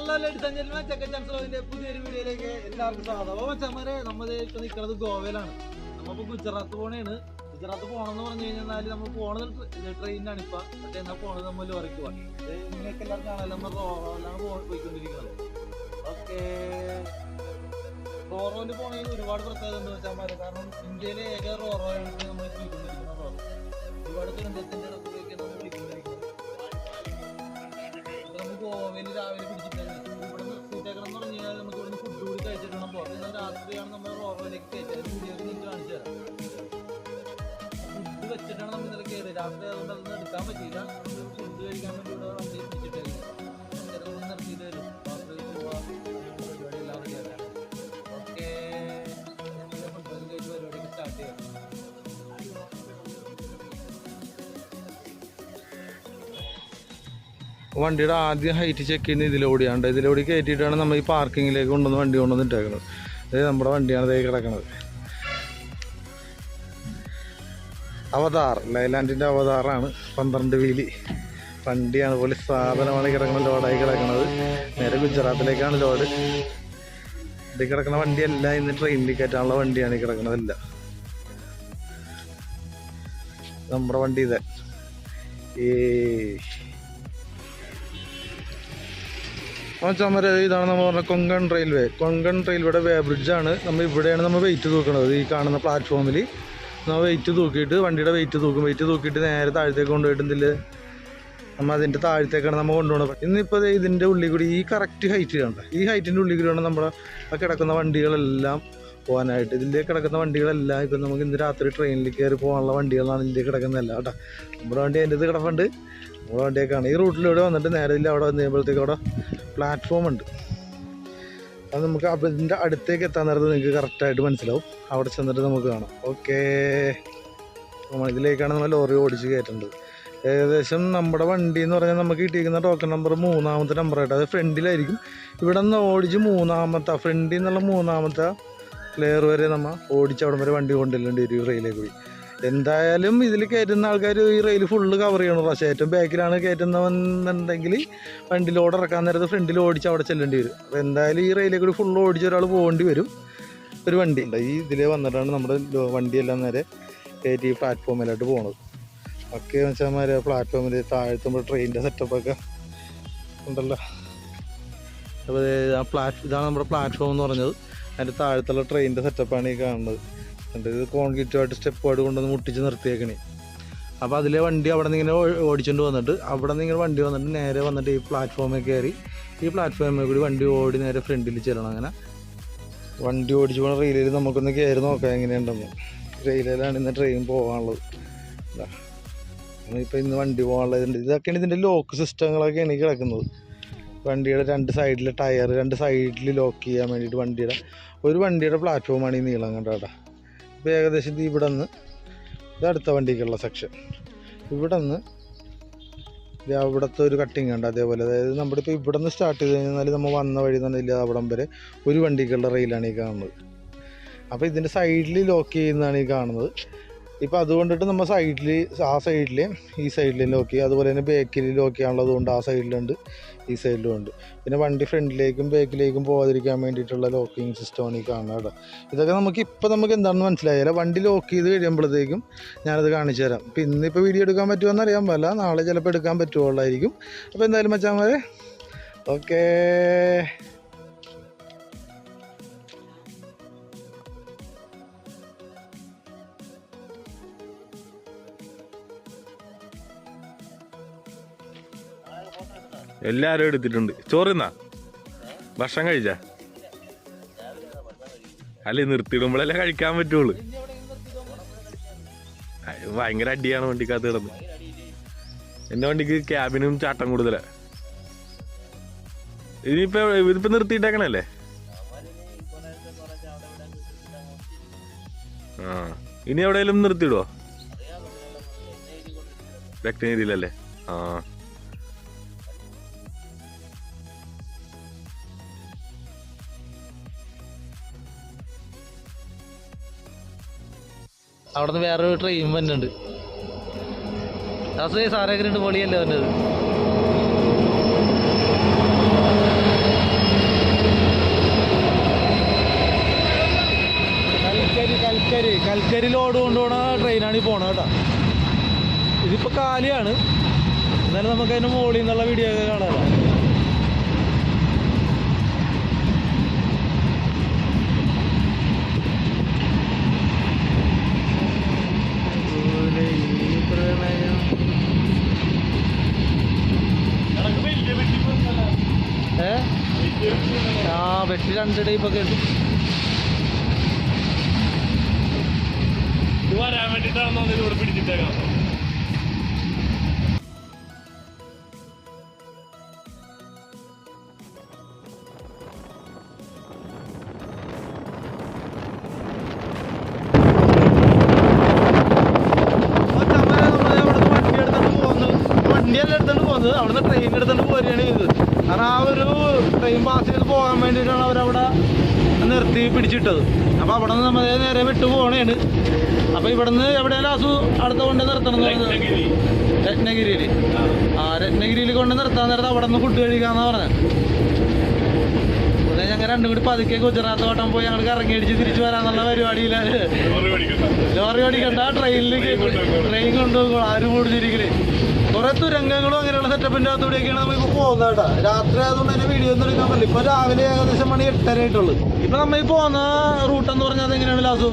Hello ladies and gentlemen, ചെക്കൻ ചാൻസലറിന്റെ പുതിയൊരു വീഡിയോയിലേക്ക് എല്ലാവർക്കും സ്വാഗതം. അപ്പോൾ മച്ചാന്മാരെ, നമ്മൾ ഇപ്പൊ നിൽക്കുന്നത് ഗോവയിലാണ്. നമ്മളിപ്പോൾ ഗുജറാത്ത് പോണേണ്. ഗുജറാത്ത് പോകണമെന്ന് പറഞ്ഞു കഴിഞ്ഞാൽ നമ്മൾ പോണത് ട്രെയിനിനാണ് ഇപ്പൊ. പക്ഷെ എന്നാൽ പോണത് നമ്മൾ ലോറിക്ക് പോകാൻ. നിങ്ങൾക്ക് എല്ലാവരും കാണാമല്ലോ, നമ്മൾ റോറോയിലാണ് പോയിക്കൊണ്ടിരിക്കുന്നത്. ഓക്കെ, റോറോയിൽ പോകണമെങ്കിൽ ഒരുപാട് പ്രത്യേകത ഉണ്ട് മച്ചാന്മാരെ. കാരണം ഇന്ത്യയിലെ ഏക റോറോയാണ് നമ്മൾ പോയിക്കൊണ്ടിരിക്കുന്നത്. റോറോ ഒരുപാട് ദുരന്തത്തിന്റെ ഇടത്തിലേക്ക് നമ്മൾ പോയിക്കൊണ്ടിരിക്കുന്നത്. നമുക്ക് ഗോവയിൽ രാവിലെ പിടിച്ചിട്ടാണ് ഇവിടെ നിർത്തിയിട്ടേക്കണം എന്ന് പറഞ്ഞു കഴിഞ്ഞാൽ നമുക്ക് ഇവിടുന്ന് ഫുഡ് കൂടി കഴിച്ചിട്ടാണ് പോകുന്നത്. എന്നാൽ രാത്രിയാണ് നമ്മൾ റോറോയിലേക്ക് കയറ്റിയത്. വീഡിയോ നിങ്ങൾക്ക് കാണിച്ചു തരാം. ഫുഡ് വെച്ചിട്ടാണ് നമ്മൾ ഇന്നലെ കയറിയത്. രാത്രി അതുകൊണ്ട് അതൊന്നും എടുക്കാൻ പറ്റിയില്ല. നമ്മൾ ഫുഡ് കഴിക്കാൻ വേണ്ടി ഇവിടെ വണ്ടി പിടിച്ചിട്ടായിരുന്നു. നമ്മൾ നിർത്തിയിട്ട് വരും. രാത്രി പോവാ പരിപാടി എല്ലാം റെഡിയാക്കാണ്. ഓക്കെ, ഫുഡ് കഴിച്ച് പരിപാടിയൊക്കെ സ്റ്റാർട്ട് ചെയ്യാം. വണ്ടിയുടെ ആദ്യം ഹൈറ്റ് ചെക്ക് ചെയ്യുന്ന ഇതിലൂടെയാണ്. ഇതിലൂടെ കയറ്റിയിട്ടാണ് നമ്മൾ ഈ പാർക്കിങ്ങിലേക്ക് കൊണ്ടുവന്ന് വണ്ടി കൊണ്ടുവന്നിട്ടേക്കുന്നത്. അതായത് നമ്മുടെ വണ്ടിയാണ് ഇതേ കിടക്കുന്നത്. അവതാർ, ലൈലാൻഡിൻ്റെ അവതാറാണ്. 12 വീലി വണ്ടിയാണ്. പോലെ സാധനമാണ് കിടക്കുന്നത്, ലോഡായി കിടക്കുന്നത്. നേരെ ഗുജറാത്തിലേക്കാണ് ലോഡ്. ഇത് കിടക്കുന്ന വണ്ടിയല്ല, ഇന്ന് ട്രെയിനിൽ കയറ്റാനുള്ള വണ്ടിയാണ് ഈ കിടക്കുന്നതല്ല. നമ്മുടെ വണ്ടി ഇതേ മച്ചാന്മാരെ, ഇതാണ് നമ്മൾ പറഞ്ഞ കൊങ്കൺ റെയിൽവേ. കൊങ്കൺ റെയിൽവേയുടെ വേ ബ്രിഡ്ജാണ്. നമ്മൾ ഇവിടെയാണ് നമ്മൾ വെയിറ്റ് തൂക്കുന്നത്. ഈ കാണുന്ന പ്ലാറ്റ്ഫോമിൽ നമ്മൾ വെയിറ്റ് തൂക്കിയിട്ട് വണ്ടിയുടെ വെയിറ്റ് തൂക്കും. വെയിറ്റ് തൂക്കിയിട്ട് നേരെ താഴത്തേക്ക് കൊണ്ടുപോയിട്ടില്ല, നമ്മൾ അതിൻ്റെ താഴത്തേക്കാണ് നമ്മൾ കൊണ്ടുപോകുന്നത്. ഇന്നിപ്പോൾ ഇതിൻ്റെ ഉള്ളിൽ കൂടി ഈ കറക്റ്റ് ഹൈറ്റ് കണ്ട, ഈ ഹൈറ്റിൻ്റെ ഉള്ളിൽ കൂടിയാണ് നമ്മുടെ കിടക്കുന്ന വണ്ടികളെല്ലാം പോകാനായിട്ട്. ഇതിൻ്റെ കിടക്കുന്ന വണ്ടികളെല്ലാം ഇപ്പം നമുക്ക് ഇന്ന് രാത്രി ട്രെയിനിൽ കയറി പോകാനുള്ള വണ്ടികളാണ് ഇതിൻ്റെ കിടക്കുന്നതല്ല കേട്ടോ. നമ്മുടെ വണ്ടി അതിൻ്റെ ഇത് കിടപ്പുണ്ട്. നമ്മുടെ വണ്ടിയൊക്കെയാണ് ഈ റൂട്ടിലൂടെ വന്നിട്ട് നേരെ ഇല്ല അവിടെ വന്ന് കഴിയുമ്പോഴത്തേക്ക് അവിടെ പ്ലാറ്റ്ഫോം ഉണ്ട്. അത് നമുക്ക് അതിൻ്റെ അടുത്തേക്ക് എത്താൻ നേരത്ത് നിങ്ങൾക്ക് കറക്റ്റായിട്ട് മനസ്സിലാവും. അവിടെ ചെന്നിട്ട് നമുക്ക് കാണാം. ഓക്കേ, ഇതിലേക്കാണ് നമ്മൾ ലോറി ഓടിച്ച് കയറ്റേണ്ടത്. ഏകദേശം നമ്മുടെ വണ്ടി എന്ന് പറഞ്ഞാൽ നമുക്ക് കിട്ടിയിരിക്കുന്ന ടോക്കൺ നമ്പർ 3ാമത്തെ നമ്പറായിട്ട്, അത് ഫ്രണ്ടിലായിരിക്കും. ഇവിടെ നിന്ന് ഓടിച്ച് ഫ്രണ്ടിൽ നിന്നുള്ള 3ാമത്തെ ലെയർ വരെ നമ്മൾ ഓടിച്ച് അവിടെ വരെ വണ്ടി കൊണ്ടുവരേണ്ടി വരും റെയിലേ കൂടി. എന്തായാലും ഇതിൽ കയറ്റുന്ന ആൾക്കാർ ഈ റെയിൽ ഫുള്ള് കവർ ചെയ്യണം. പക്ഷേ ഏറ്റവും ബാക്കിലാണ് കയറ്റുന്നതെന്നുണ്ടെങ്കിൽ വണ്ടി ലോഡ് ഇറക്കാൻ നേരത്ത് ഫ്രണ്ടിൽ ഓടിച്ച് അവിടെ ചെല്ലേണ്ടി വരും. അപ്പോൾ എന്തായാലും ഈ റെയിലേ കൂടി ഫുള്ള് ഓടിച്ച് ഒരാൾ പോകേണ്ടി വരും. ഒരു വണ്ടി ഉണ്ട്, ഈ ഇതിലേ വന്നിട്ടാണ് നമ്മുടെ വണ്ടിയെല്ലാം നേരെ കയറ്റി ഈ പ്ലാറ്റ്ഫോമിലായിട്ട് പോകുന്നത്. ഒക്കെ വെച്ചാൽ പ്ലാറ്റ്ഫോമിൽ താഴ്ത്തുമ്പോൾ ട്രെയിനിൻ്റെ സെറ്റപ്പൊക്കെ ഉണ്ടല്ലോ. അപ്പോൾ ഇതാണ് നമ്മുടെ പ്ലാറ്റ്ഫോം എന്ന് പറഞ്ഞത്. അതിൻ്റെ താഴത്തുള്ള ട്രെയിനിൻ്റെ സെറ്റപ്പാണ് ഈ കാണുന്നത്. ഇത് കോൺക്രീറ്റുമായിട്ട് സ്റ്റെപ്പുമായിട്ട് കൊണ്ടുവന്ന് മുട്ടിച്ച് നിർത്തിയേക്കണേ. അപ്പോൾ അതിലെ വണ്ടി അവിടെ നിന്ന് ഇങ്ങനെ ഓടിച്ചുകൊണ്ട് വന്നിട്ട് അവിടെ നിന്ന് ഇങ്ങനെ വണ്ടി വന്നിട്ട് നേരെ വന്നിട്ട് ഈ പ്ലാറ്റ്ഫോമിൽ കയറി ഈ പ്ലാറ്റ്ഫോമിൽ കൂടി വണ്ടി ഓടി നേരെ ഫ്രണ്ടിൽ ചെല്ലണം. അങ്ങനെ വണ്ടി ഓടിച്ച് പോകുന്ന റെയിലിൽ നമുക്കൊന്ന് കയറി നോക്കാം എങ്ങനെയുണ്ടെന്ന്. റെയിലിലാണ് ഇന്ന് ട്രെയിൻ പോകാനുള്ളത്. ഇപ്പോൾ ഇന്ന് വണ്ടി പോകാനുള്ളതുണ്ട്. ഇതൊക്കെയാണ് ഇതിൻ്റെ ലോക്ക് സിസ്റ്റങ്ങളൊക്കെയാണ് ഈ കിടക്കുന്നത്. വണ്ടിയുടെ 2 സൈഡിലെ ടയർ 2 സൈഡിൽ ലോക്ക് ചെയ്യാൻ വേണ്ടിയിട്ട് വണ്ടിയുടെ പ്ലാറ്റ്ഫോമാണ് ഈ നീളം കണ്ടാ. ഇപ്പോൾ ഏകദേശം ഇവിടെ നിന്ന് ഇത് അടുത്ത വണ്ടിക്കുള്ള സെക്ഷൻ. ഇവിടെ നിന്ന് അവിടുത്തെ ഒരു കട്ടിങ് ഉണ്ട് അതേപോലെ. അതായത് നമ്മുടെ ഇപ്പോൾ ഇവിടെ നിന്ന് സ്റ്റാർട്ട് ചെയ്ത് കഴിഞ്ഞാൽ നമ്മൾ വന്ന വഴി തന്നില്ല അവിടം വരെ ഒരു വണ്ടിക്കുള്ള റെയിലാണ് ഈ കാണുന്നത്. അപ്പോൾ ഇതിൻ്റെ സൈഡിൽ ലോക്ക് ചെയ്യുന്നതാണ് ഈ കാണുന്നത്. ഇപ്പോൾ അതുകൊണ്ടിട്ട് നമ്മൾ ആ സൈഡിൽ ഈ സൈഡിൽ ലോക്ക് ചെയ്യും. അതുപോലെ തന്നെ ബാക്കിൽ ലോക്ക് ചെയ്യാനുള്ളത് കൊണ്ട് ആ സൈഡിലുണ്ട് ഈ സൈഡിലും ഉണ്ട്. പിന്നെ വണ്ടി ഫ്രണ്ടിലേക്കും ബാക്കിലേക്കും പോകാതിരിക്കാൻ വേണ്ടിയിട്ടുള്ള ലോക്കിങ് സിസ്റ്റമാണ് ഈ കാണുന്നത് കേട്ടോ. ഇതൊക്കെ നമുക്ക് എന്താണെന്ന് മനസ്സിലായാലും വണ്ടി ലോക്ക് ചെയ്ത് കഴിയുമ്പോഴത്തേക്കും ഞാനത് കാണിച്ചു തരാം. ഇപ്പോൾ ഇന്നിപ്പോൾ വീഡിയോ എടുക്കാൻ പറ്റുമെന്ന് അറിയാൻ പാടില്ല, നാളെ ചിലപ്പോൾ എടുക്കാൻ പറ്റുള്ളായിരിക്കും. അപ്പോൾ എന്തായാലും മച്ചാന്മാരെ ഓക്കേ. എല്ലാരും എടുത്തിട്ടുണ്ട്. ചോറിന്നാ ഭക്ഷണം കഴിച്ചാ? അല്ലേ നിർത്തിയിടുമ്പോഴല്ലേ കഴിക്കാൻ പറ്റുള്ളൂ. ഭയങ്കര അടിയാണ് വണ്ടിക്കകത്ത് കിടന്ന്. എന്റെ വണ്ടിക്ക് ക്യാബിനും ചാട്ടം കൂടുതലാ. ഇതിപ്പോ നിർത്തിയിട്ടേക്കണല്ലേ? ഇനി എവിടെയെങ്കിലും നിർത്തിയിടുവോ? രക്തനീതിയിലല്ലേ? അവിടെ നിന്ന് വേറൊരു ട്രെയിൻ വന്നിട്ടുണ്ട്. സാറൊക്കെ 2 പൊളിയല്ലേ വന്നത്. കൽക്കരി ലോഡ് കൊണ്ടുപോണ ട്രെയിനാണ് ഈ പോണത് കേട്ടോ. ഇതിപ്പോൾ കാലിയാണ്, എന്നാലും നമുക്ക് അതിന് മുകളിൽ നിന്നുള്ള വീഡിയോ ഒക്കെ കാണാമല്ലോ. വെട്ടി 2 ടൈപ്പൊക്കെ ഉണ്ട്. വരാൻ വേണ്ടിട്ടാണോ ഇതിലൂടെ പിടിച്ചിട്ടേക്കാം. വണ്ടിയല്ല എടുത്തോണ്ട് പോകുന്നത്, അവിടുന്ന് ട്രെയിൻ എടുത്തോണ്ട് പോരുകയാണ് ചെയ്തത്. കാരണം ആ ഒരു ട്രെയിൻ പാസ് ചെയ്ത് പോകാൻ വേണ്ടിയിട്ടാണ് അവരവിടെ നിർത്തി പിടിച്ചിട്ടത്. അപ്പോൾ അവിടെ നിന്ന് നമ്മൾ നേരെ വിട്ടു പോകണേണ്. അപ്പോൾ ഇവിടുന്ന് എവിടെയാണ് അടുത്ത കൊണ്ട് നിർത്തണം എന്ന് പറഞ്ഞത് രത്നഗിരിയിൽ. രത്നഗിരിയിൽ കൊണ്ട് നിർത്താൻ നേരത്തെ അവിടെ നിന്ന് ഫുഡ് കഴിക്കാമെന്നാണ് പറഞ്ഞത്. അതെ, ഞങ്ങൾ രണ്ടും കൂടി പതുക്കെ ഗുജറാത്ത് വട്ടം പോയി ഞങ്ങൾക്ക് ഇറങ്ങി അടിച്ച് തിരിച്ചു വരാന്നുള്ള പരിപാടിയിലാണ്. ലോറി ഓടിക്കണ്ട, ട്രെയിൻ കൊണ്ടുപോകും ആരും ഓടിച്ചിരിക്കല്. കുറെ തുരങ്കങ്ങളും അങ്ങനെയുള്ള സെറ്റപ്പിന്റെ അകത്തൂടെയൊക്കെയാണ് നമുക്ക് പോകുന്നത് കേട്ടോ. രാത്രി ആയതുകൊണ്ട് തന്നെ വീഡിയോ ഒന്നും എടുക്കാൻ പറ്റില്ല. ഇപ്പൊ രാവിലെ ഏകദേശം മണി 8:30 ആയിട്ടുള്ളൂ. ഇപ്പൊ നമ്മൾ ഈ പോകുന്ന റൂട്ട് എന്ന് പറഞ്ഞാൽ എങ്ങനെയാണ് ലാസു?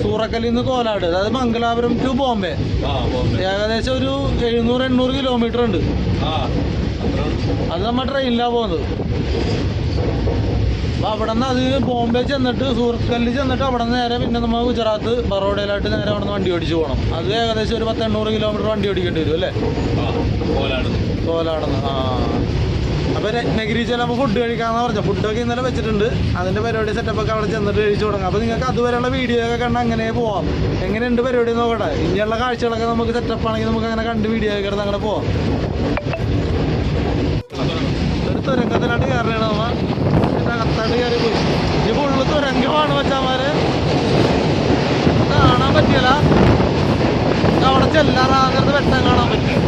സൂറക്കല്ലിൽ നിന്ന് കോലാട്, അതായത് മംഗലാപുരം ടു ബോംബെ. ഏകദേശം ഒരു 700-800 കിലോമീറ്റർ ഉണ്ട്. അത് നമ്മൾ ട്രെയിനിലാണ് പോകുന്നത്. അപ്പോൾ അവിടെ നിന്ന് അത് ബോംബെ ചെന്നിട്ട് സൂറത്കല്ലിൽ ചെന്നിട്ട് അവിടെ നിന്ന് നേരെ പിന്നെ നമ്മൾ ഗുജറാത്ത് ബറോഡയിലായിട്ട് നേരെ അവിടെ നിന്ന് വണ്ടി ഓടിച്ച് പോകണം. അത് ഏകദേശം ഒരു 10-800 കിലോമീറ്റർ വണ്ടി ഓടിക്കേണ്ടി വരും അല്ലേ? കോലാടെന്ന്. അപ്പോൾ രത്നഗിരി ചിലപ്പോൾ ഫുഡ് കഴിക്കാമെന്ന് പറഞ്ഞു. ഫുഡൊക്കെ ഇന്നലെ വെച്ചിട്ടുണ്ട്. അതിൻ്റെ പരിപാടി സെറ്റപ്പൊക്കെ അവിടെ ചെന്നിട്ട് കഴിച്ചു തുടങ്ങാം. അപ്പോൾ നിങ്ങൾക്ക് അതുവരെയുള്ള വീഡിയോ ഒക്കെ കണ്ട് അങ്ങനെ പോവാം. എങ്ങനെയുണ്ട് പരിപാടി നോക്കട്ടെ. ഇനിയുള്ള കാഴ്ചകളൊക്കെ നമുക്ക് സെറ്റപ്പാണെങ്കിൽ നമുക്ക് അങ്ങനെ കണ്ട് വീഡിയോ ഒക്കെ എടുത്ത് അങ്ങനെ പോവാം. ഒരു തുരങ്കത്തിലായിട്ട് കയറണം. നമ്മൾ അകത്തായിട്ട് കയറി പോയി. ഈ ഫുള്ള് തുരങ്കമാണ് വെച്ചാമാര്. കാണാൻ പറ്റിയല്ല, അവിടെ ചെല്ലാറാകരുത്, വെട്ടം കാണാൻ പറ്റും.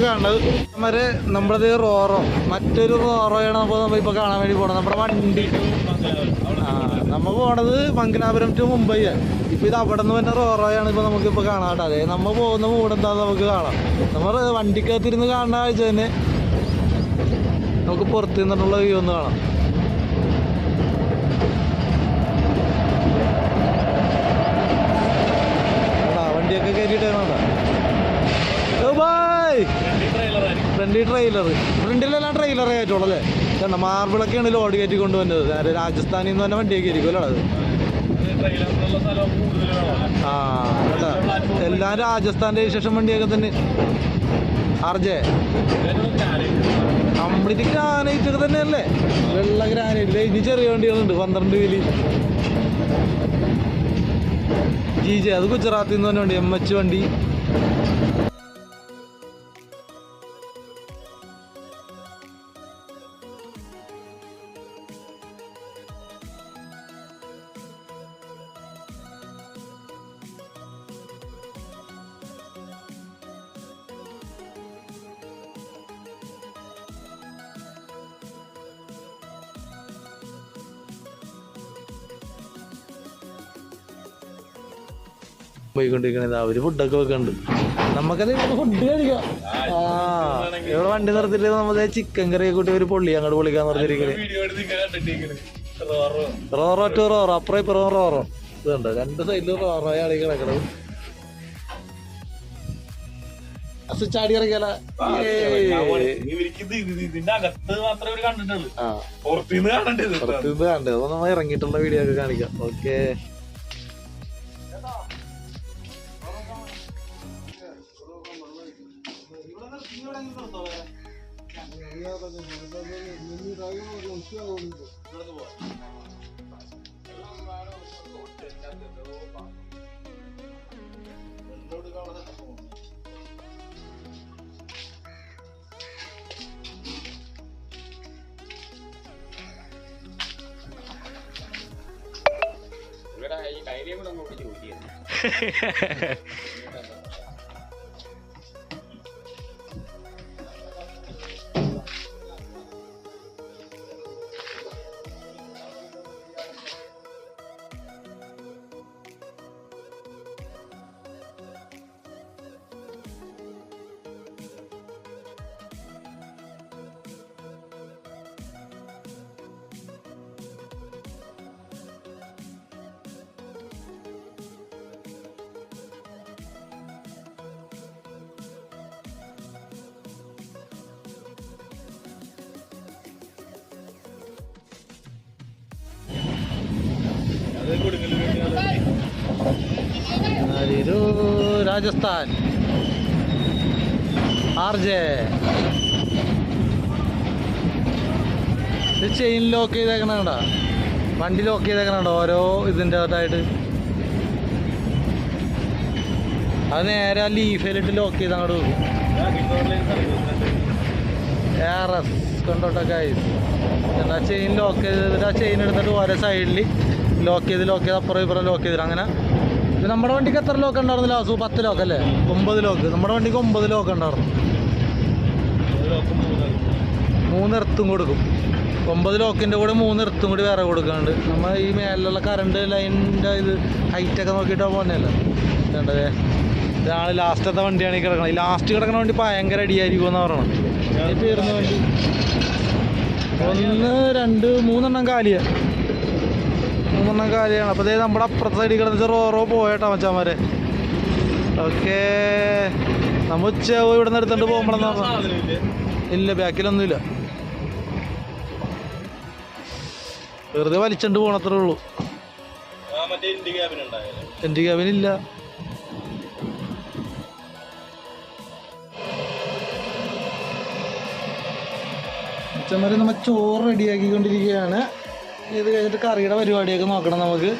കാണുന്നത് അവര് നമ്മളത് റോറോ, മറ്റൊരു റോറോയാണ് നമ്മളിപ്പോൾ കാണാൻ വേണ്ടി പോണത്. നമ്മുടെ വണ്ടി നമ്മൾ പോണത് മംഗലാപുരം ടു മുംബൈ. ഇപ്പം ഇത് അവിടെ നിന്ന് തന്നെ റോറോയാണ് ഇപ്പോൾ നമുക്കിപ്പോൾ കാണാൻ കേട്ടോ. അതെ, നമ്മൾ പോകുന്ന മൂഡ് എന്താണെന്ന് നമുക്ക് കാണാം. നമ്മൾ വണ്ടിക്കകത്തിരുന്ന് കാണുന്ന കാഴ്ച തന്നെ നമുക്ക് പുറത്തു നിന്നുള്ള വ്യൂ ഒന്ന് കാണാം. വണ്ടിയൊക്കെ കയറിയിട്ടാണ് ഫ്രണ്ടി ട്രെയിലർ. ഫ്രണ്ടിലെല്ലാം ട്രെയിലറേ ആയിട്ടുള്ളൂ അല്ലേ? കാരണം മാർബിളൊക്കെയാണ് ലോഡ് കയറ്റി കൊണ്ടുവന്നത്. നേരെ രാജസ്ഥാനിൽ നിന്ന് തന്നെ വണ്ടിയൊക്കെ ആയിരിക്കും അല്ലേ അത്? കേട്ടാ, എല്ലാം രാജസ്ഥാൻ്റെ ശേഷം വണ്ടിയൊക്കെ തന്നെ. ആർജെ കംപ്ലീറ്റ് ഗ്രാനൈറ്റ് ഒക്കെ തന്നെയല്ലേ? വെള്ള ഗ്രാനൈറ്റ്. ഇനി ചെറിയ വണ്ടികളുണ്ട് 12 വീല്. GJ അത് ഗുജറാത്തിൽ നിന്ന് തന്നെ വണ്ടി. MH വണ്ടി. പോയിക്കൊണ്ടിരിക്കണത് അവര് ഫുഡൊക്കെ വെക്കുന്നുണ്ട്. നമുക്കത് ഫുഡ് കഴിക്കാം. ഇവിടെ വണ്ടി നിർത്തിട്ട് നമ്മളെ ചിക്കൻ കറിയെ കൂട്ടി ഒരു പൊള്ളി അങ്ങോട്ട് പൊളിക്കാന്ന് പറഞ്ഞിരിക്കണേ. റോറോ ടു റോറോ, അപ്പുറം ഇപ്പുറം റോറോ. ഇതുണ്ട് 2 സൈഡിലും റോറോയാണ് കിടക്കണത്. ചാടി ഇറങ്ങിയാല കണ്ടത് നമ്മൾ ഇറങ്ങിയിട്ടുള്ള വീഡിയോ ഒക്കെ കാണിക്കാം. ഓക്കെ, രാജസ്ഥാൻ ആർജെ ഇത് ചെയിൻ ലോക്ക് ചെയ്തേക്കണ വണ്ടി ലോക്ക് ചെയ്തേക്കണോ ഓരോ ഇതിൻ്റെ അകത്തായിട്ട്. അത് നേരെ ആ ലീഫിലിട്ട് ലോക്ക് ചെയ്ത് അങ്ങോട്ട് പോകും. ARS കൊണ്ടോട്ടൊക്കെ ആയി എന്നാ ചെയിൻ ലോക്ക് ചെയ്തിട്ട് ആ ചെയിൻ എടുത്തിട്ട് ഓരോ സൈഡിൽ ലോക്ക് ചെയ്ത് അപ്പുറം ഇപ്പുറം ലോക്ക് ചെയ്തിട്ട് അങ്ങനെ. ഇത് നമ്മുടെ വണ്ടിക്ക് എത്ര ലോക്ക് ഉണ്ടായിരുന്നില്ല? 10 ലോക്ക് അല്ലേ? 9 ലോക്ക്. നമ്മുടെ വണ്ടിക്ക് 9 ലോക്ക് ഉണ്ടായിരുന്നു. 3 എർത്തും കൊടുക്കും. 9 ലോക്കിൻ്റെ കൂടെ 3 എർത്തും കൂടി വേറെ കൊടുക്കാണ്ട്. നമ്മൾ ഈ മേലുള്ള കറണ്ട് ലൈനിൻ്റെ ഇത് ഹൈറ്റൊക്കെ നോക്കിയിട്ടാ പോകുന്നതല്ല. വേണ്ടതേ ഇതാണ് ലാസ്റ്റത്തെ വണ്ടിയാണ് ഈ കിടക്കണം. ഈ ലാസ്റ്റ് കിടക്കണ വണ്ടി ഭയങ്കര അടിയായിരിക്കും എന്ന് പറയണം. ഈ പേരുന്ന വണ്ടി 1 2 3 കാലിയാണ്. 3 കാലിയാണ്. അപ്പോൾ അതേ നമ്മുടെ അപ്പുറത്തെ സൈഡിൽ കിടന്നിട്ട് റോ പോയേട്ടാ മച്ചാന്മാരെ. ഓക്കെ, നമ്മൾ ഉച്ചയാവും ഇവിടെ നിന്ന് എടുത്തോണ്ട് പോകുമ്പോഴെന്ന്. ഇല്ല, ബാക്കിലൊന്നുമില്ല. വെറുതെ വലിച്ചോണ്ട് പോകണത്രേ ഉള്ളൂ. എൻ്റെ ക്യാബിനില്ല. അച്ഛന്മാരെ നമ്മൾ ചോറ് റെഡിയാക്കിക്കൊണ്ടിരിക്കുകയാണ്. ഇത് കഴിഞ്ഞിട്ട് കറിയുടെ പരിപാടിയൊക്കെ നോക്കണം നമുക്ക്.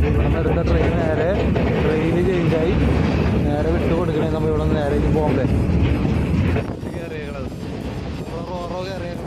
ഇവിടെ നിന്ന് എടുത്ത ട്രെയിൻ നേരെ ട്രെയിൻ ചേഞ്ചായി നേരെ വിട്ടു കൊടുക്കണേ. നമ്മൾ ഇവിടെ നിന്ന് നേരെ ബോംബെ റോറോ കയറിയത്.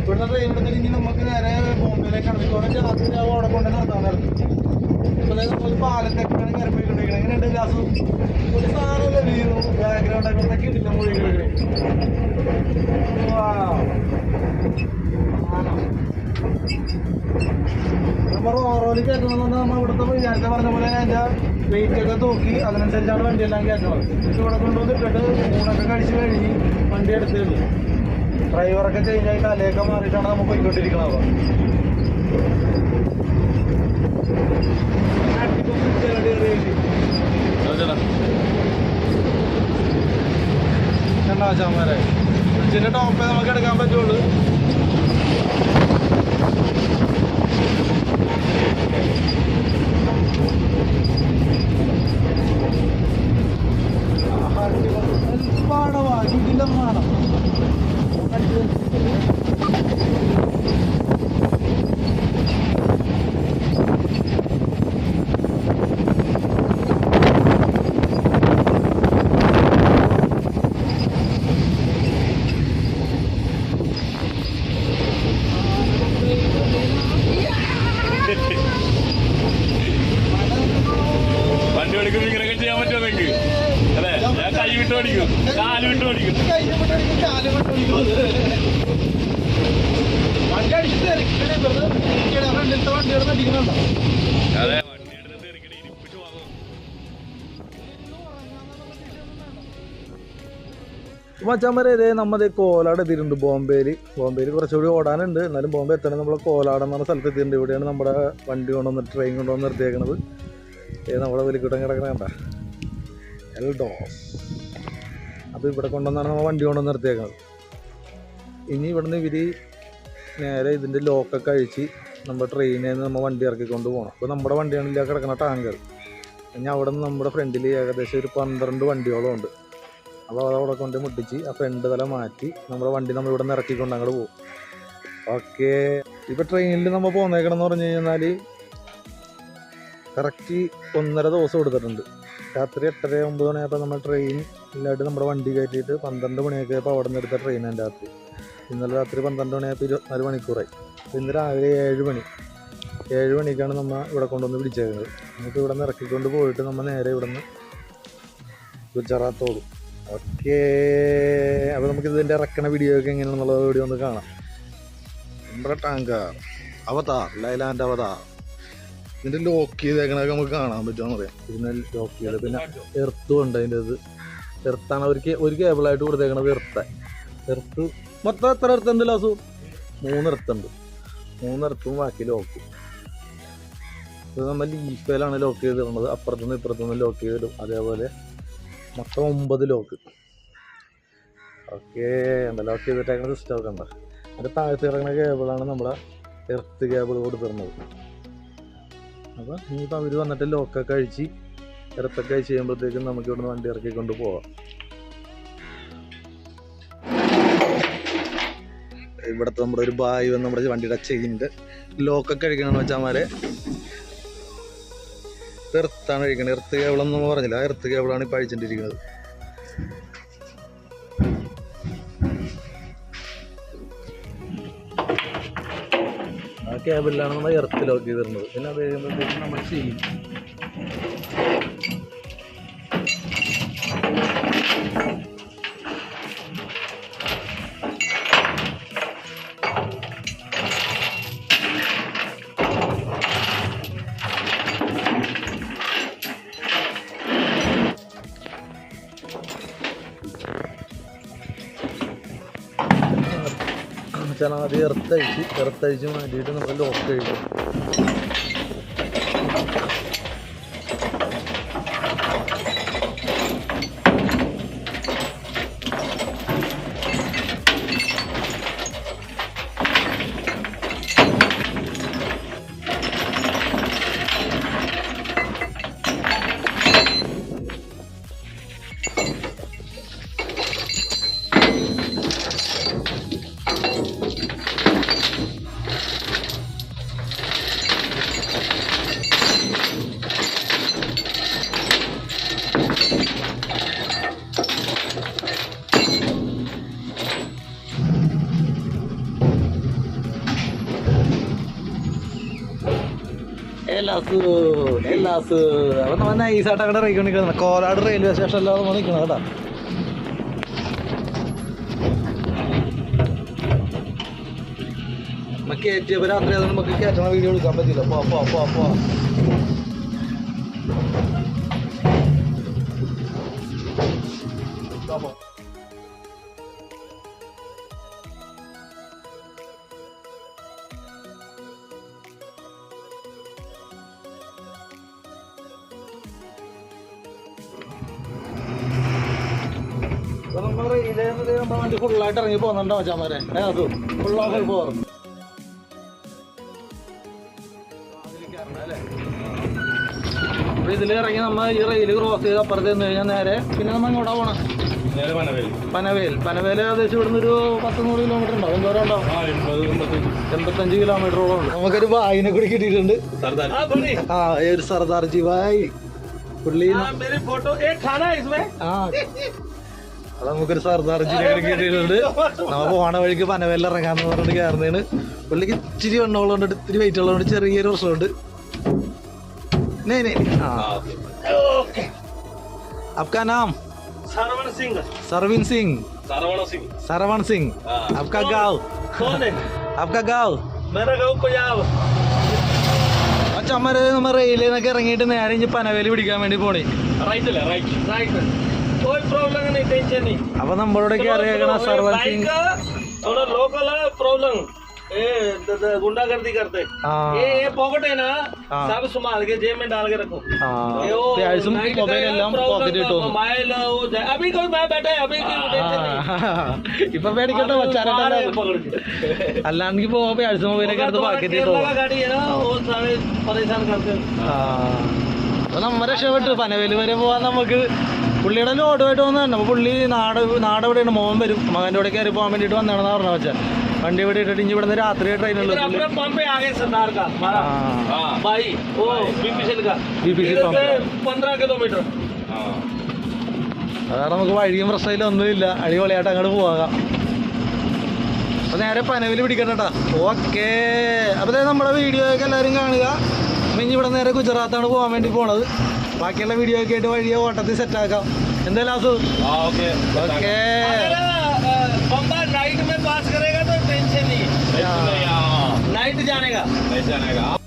ഇവിടുത്തെ ട്രെയിൻ എടുത്തിട്ട് നമുക്ക് നേരെ ബോംബെയിലേക്കാണ്. കുറേ രാത്രി അവിടെ കൊണ്ട് നിർത്താൻ നേരത്ത്. അപ്പോൾ നമ്മൾ പാലത്തൊക്കെയാണ് കയറി പോയിക്കൊണ്ടിരിക്കുന്നത്. എങ്ങനെയുണ്ട് ഗ്ലാസ്? ഒരു സാധനമല്ലേ വീണു ബാക്ക്ഗ്രൗണ്ടൊക്കെ കിട്ടില്ല മൊഴികൾ. നമ്മൾ റോറോയിൽ കയറ്റണമെന്ന് നമ്മൾ ഇവിടുത്തെ നേരത്തെ പറഞ്ഞ പോലെ അതിൻ്റെ വെയിറ്റൊക്കെ തൂക്കി അതിനനുസരിച്ചാണ് വണ്ടിയെല്ലാം കയറ്റണത്. ഇവിടെ കൊണ്ടുവന്നിട്ടിട്ട് ഊണൊക്കെ കഴിച്ച് കഴിഞ്ഞ് വണ്ടി എടുത്തിട്ടുണ്ട്. ഡ്രൈവറൊക്കെ ചേഞ്ചായി തലയൊക്കെ മാറിയിട്ടാണ് നമ്മൾ പോയിക്കൊണ്ടിരിക്കുന്നത്. ചാമാരെ ഫ്രിഡ്ജിന്റെ ടോപ്പേ നമുക്ക് എടുക്കാൻ പറ്റുള്ളൂ. പാടവാക്കിയിട്ടില്ല മാണം. വണ്ടി ഓടിക്കുമ്പോൾ ഇങ്ങനെയൊക്കെ ചെയ്യാൻ പറ്റുമോ നിങ്ങൾക്ക്? അല്ലേ, ഞാൻ കൈ വിട്ട് ഓടിക്കും, കാല് വിട്ട് ഓടിക്കും. അതെ, വണ്ടി എടുത്ത് ഇരിക്കണേ ഇരിപ്പിച്ച് വാങ്ങും. മച്ചാന്മാരെ ഇതേ നമ്മത് കോലാട് എത്തിയിട്ടുണ്ട്. ബോംബെയിൽ കുറച്ചുകൂടി ഓടാനുണ്ട്. എന്നാലും ബോംബെ എത്തണം. നമ്മൾ കോലാട് എന്ന സ്ഥലത്ത് എത്തിയിട്ടുണ്ട്. ഇവിടെയാണ് നമ്മുടെ വണ്ടി കൊണ്ടുവന്ന് ട്രെയിൻ കൊണ്ടുവന്ന് നിർത്തിയേക്കണത്. നമ്മുടെ വലിക്കൂട്ടം കിടക്കണ കണ്ട എൽഡോസ്. അപ്പോൾ ഇവിടെ കൊണ്ടുവന്നാണ് നമ്മൾ വണ്ടി കൊണ്ടുവന്ന് നിർത്തിയേക്കുന്നത്. ഇനി ഇവിടുന്ന് ഇവർ നേരെ ഇതിൻ്റെ ലോക്കൊക്കെ അഴിച്ച് നമ്മുടെ ട്രെയിനിൽ നിന്ന് നമ്മൾ വണ്ടി ഇറക്കിക്കൊണ്ട് പോകണം. അപ്പോൾ നമ്മുടെ വണ്ടിയാണില്ല കിടക്കുന്ന ടാങ്കർ. ഇനി അവിടെ നിന്ന് നമ്മുടെ ഫ്രണ്ടിൽ ഏകദേശം ഒരു 12 വണ്ടിയോളം ഉണ്ട്. അപ്പോൾ അതവിടെ കൊണ്ട് മുട്ടിച്ച് ആ ഫ്രണ്ട് തല മാറ്റി നമ്മുടെ വണ്ടി നമ്മൾ ഇവിടെ നിന്ന് ഇറക്കിക്കൊണ്ട് അങ്ങോട്ട് പോകും. ഓക്കെ, ഇപ്പോൾ ട്രെയിനിൽ നമ്മൾ പോന്നേക്കണമെന്ന് പറഞ്ഞു കഴിഞ്ഞാൽ കറക്റ്റ് 1.5 ദിവസം കൊടുത്തിട്ടുണ്ട്. രാത്രി 8:30-9 മണിയായപ്പോൾ നമ്മൾ ട്രെയിനിലായിട്ട് നമ്മുടെ വണ്ടി കയറ്റിയിട്ട് 12 മണിയൊക്കെ ആയപ്പോൾ അവിടെ നിന്ന് എടുത്ത ട്രെയിനാണ് രാത്രി. ഇന്നലെ രാത്രി 12 മണിയായപ്പോൾ 24 മണിക്കൂറായി. ഇന്ന് രാവിലെ 7 മണിക്കാണ് നമ്മൾ ഇവിടെ കൊണ്ടുവന്ന് പിടിച്ചേക്കുന്നത്. നമുക്ക് ഇവിടെ നിന്ന് ഇറക്കിക്കൊണ്ട് പോയിട്ട് നമ്മൾ നേരെ ഇവിടെ നിന്ന് ഗുജറാത്തോടും. ഓക്കെ, അപ്പോൾ നമുക്ക് ഇതിൻ്റെ ഇറക്കണ വീഡിയോ ഒക്കെ എങ്ങനെയാണെന്നുള്ള വീഡിയോ ഒന്ന് കാണാം. നമ്മുടെ ടാങ്കർ അവതാർ, ലൈലാൻഡ് അവതാർ. ഇതിൻ്റെ ലോക്ക് ചെയ്തേക്കണതൊക്കെ നമുക്ക് കാണാൻ പറ്റുമെന്ന് പറയാം. ഇതിനെ ലോക്ക് ചെയ്ത് പിന്നെ എർത്തും ഉണ്ട്. അതിൻ്റെ ഇത് എർത്താണ് അവർക്ക് ഒരു കേബിളായിട്ട് കൊടുത്തേക്കണത്. എർത്ത് മൊത്തം എത്ര എർത്തുണ്ട് ലാസു? 3 എർത്തുണ്ട്. 3 എർത്തും ബാക്കി ലോക്ക്. ഇത് നമ്മൾ ലീഫയിലാണ് ലോക്ക് ചെയ്തിടുന്നത്. അപ്പുറത്തുനിന്ന് ഇപ്പുറത്തുനിന്ന് ലോക്ക് ചെയ്തിടും. അതേപോലെ മൊത്തം 9 ലോക്ക്. ഓക്കെ, എന്താ ലോക്ക് ചെയ്തിട്ടേക്കണ സിസ്റ്റമൊക്കെ ഉണ്ട്. അതിൻ്റെ താഴത്ത് കിടക്കുന്ന കേബിളാണ് നമ്മുടെ എർത്ത് കേബിൾ കൊടുത്തിരുന്നത്. അപ്പോൾ ഇനിയിപ്പോൾ അവർ വന്നിട്ട് ലോക്കൊക്കെ അഴിച്ച് എർത്തൊക്കെ അഴിച്ച് ചെയ്യുമ്പോഴത്തേക്കും നമുക്ക് ഇവിടുന്ന് വണ്ടി ഇറക്കിക്കൊണ്ട് പോവാം. ഇവിടുത്തെ നമ്മുടെ ഒരു ബായ് വന്ന് നമ്മുടെ വണ്ടിയുടെ ചെയിൻ്റെ ലോക്കൊക്കെ അഴിക്കണമെന്ന് വെച്ചാൽ എർത്താണ് അഴിക്കണത്. എർത്ത് കേബിളെന്ന് നമ്മൾ പറഞ്ഞില്ല, ആ എർത്ത് കേബിളാണ് ഇപ്പോൾ അഴിച്ചിട്ടിരിക്കുന്നത്. ആ കേബിളിലാണ് നമ്മൾ എർത്ത് ലോക്ക് ചെയ്തിരുന്നത്. പിന്നെ അത് കഴിയുമ്പോഴത്തേക്കും നമ്മൾ ചെയ്യും. ആദ്യം എർത്തഴിച്ച് മാറ്റിയിട്ട് നമ്മൾ ലോക്ക് കഴിക്കും. അപ്പൊ നമ്മൾ നൈസായിട്ട് അങ്ങോട്ട് ഇറക്കി നിൽക്കുന്നത് കോലാട് റെയിൽവേ സ്റ്റേഷനിലാണ് നമ്മൾ നിൽക്കുന്നത് കേട്ടോ. നമുക്ക് കയറ്റിയപ്പോൾ രാത്രി അതുകൊണ്ട് നമുക്ക് കയറ്റണ വീഡിയോ എടുക്കാൻ പറ്റില്ല. പോ നമ്മൾ വണ്ടി ഫുള്ളായിട്ട് ഇറങ്ങി പോകുന്നുണ്ടോ ചാമാരെ? അത് ഫുള്ളാക്കി പോറും. അപ്പൊ ഇതിൽ ഇറങ്ങി നമ്മൾ ഈ റെയിൽ ക്രോസ് ചെയ്ത് അപ്പുറത്ത് നിന്ന് കഴിഞ്ഞാൽ നേരെ പിന്നെ നമ്മൾ എങ്ങോട്ടാ പോണം? പനവേൽ ഏകദേശം ഇവിടുന്ന് ഒരു 10-100 കിലോമീറ്റർ ഉണ്ടാവും. എന്തോരം ഉണ്ടാവും? 85 കിലോമീറ്ററോളം ഉണ്ട്. നമുക്കൊരു ബായിനെ കൂടി കിട്ടിയിട്ടുണ്ട്. ഒരു സർദാർജി ബായ്. പുള്ളി അത് നമുക്കൊരു സർദാർജിനെ കിട്ടിയിട്ടുണ്ട്. നമ്മൾ പോണ വഴിക്ക് പനവേലിൽ ഇറങ്ങാന്ന് പറഞ്ഞിട്ട് കയറുന്നതാണ്. പുള്ളിക്ക് ഇച്ചിരി എണ്ണമുള്ളതുകൊണ്ട് ഇത്തിരി വെയിറ്റ് ഉള്ളതുകൊണ്ട് ചെറിയൊരു പ്രശ്നമുണ്ട്. आपका नाम? सरवीन सिंह. सरवण सिंह. आपका गाँव? आपका गाँव? मेरा गाँव पंजाब. अच्छा, हमारे റെയിലിൽ നിന്നൊക്കെ ഇറങ്ങിയിട്ട് നേരെ ഇനി പനവേലി പിടിക്കാൻ വേണ്ടി പോണേ. राइट कोई प्रॉब्लम नहीं, टेंशन नहीं. അപ്പൊ നമ്മളോടൊക്കെ അറിയാക്കണ സർവൺ സിംഗ് थोड़ा लोकल है प्रॉब्लम. गुंडागर्दी करते हाँ। ये पॉकेट है ना हाँ। सब संभाल के जेब में डाल के रखो ये वो അത്യാവശ്യം night का മൊബൈൽ എല്ലാം problem പോക്കറ്റ് ഇട്ടു मोबाइल वो अभी कोई मैं बैठा है अभी की देखते ഇപ്പൊ പേടിക്കട്ടെ नहीं पकड़ के അല്ലാണ്ടെങ്കിൽ പോകുമ്പോ അത്യാവശ്യം മൊബൈലൊക്കെ എടുത്ത് പാക്കറ്റ് ഇട്ടു केरला का गाड़ी है ना वो सारे परेशान करते हैं അപ്പൊ നമ്മ രക്ഷപ്പെട്ടു പനവേല് വരെ പോവാൻ നമുക്ക് പുള്ളിയുടെ ലോഡുമായിട്ട് വന്നതാണ് അപ്പൊ പുള്ളി നാട് എവിടെയാണ് മോൻ വരും മകൻ്റെ കൂടെ കയറി പോകാൻ വേണ്ടിയിട്ട് വന്നതാണെന്ന് പറഞ്ഞ വെച്ചാൽ വണ്ടി ഇവിടെ ഇട്ടിട്ട് ഇനി ഇവിടുന്ന് രാത്രി ട്രെയിനുള്ളൂ इधर अपने पंप पे आ गए सरदार का हमारा भाई वो बीपीसीएल का बीपीसीएल इधर पंप से 15 किलोमीटर അതാണ് നമുക്ക് വഴിയും പ്രശ്നമില്ല ഒന്നുമില്ല അടിപൊളിയായിട്ട് അങ്ങോട്ട് പോകാം അപ്പൊ നേരെ പനവില് പിടിക്കട്ടെ ഓക്കേ അപ്പൊ നമ്മുടെ വീഡിയോ ഒക്കെ എല്ലാവരും കാണുക അപ്പൊ ഇനി ഇവിടെ നേരെ ഗുജറാത്താണ് പോകാൻ വേണ്ടി പോണത് ബാക്കിയുള്ള വീഡിയോ ഒക്കെ ആയിട്ട് വഴിയെ ഓട്ടത്തിൽ സെറ്റാക്കാം എന്തായാലും അസു ഓക്കേ बम्बा नाइट में पास करेगा तो टेंशन नहीं है नाइट जाने का